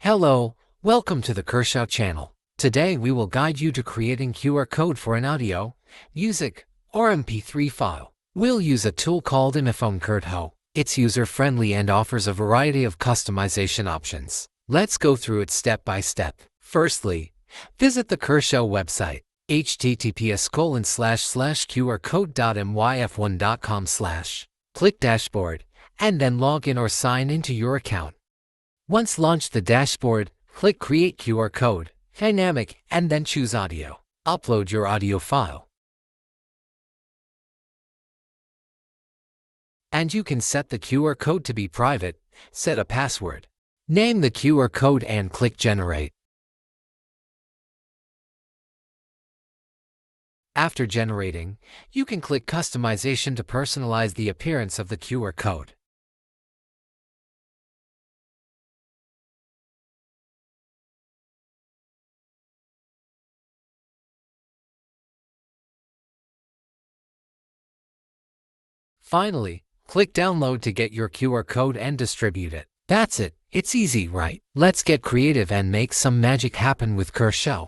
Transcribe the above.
Hello, welcome to the QRShow channel. Today we will guide you to creating QR code for an audio, music, or MP3 file. We'll use a tool called iPhone QRShow. It's user-friendly and offers a variety of customization options. Let's go through it step by step. Firstly, visit the QRShow website, https://qrcode.myf1.com/. Click Dashboard, and then log in or sign into your account. Once launched the dashboard, click Create QR Code, Dynamic, and then choose Audio. Upload your audio file. And you can set the QR code to be private, set a password. Name the QR code and click Generate. After generating, you can click Customization to personalize the appearance of the QR code. Finally, click Download to get your QR code and distribute it. That's it. It's easy, right? Let's get creative and make some magic happen with QRShow.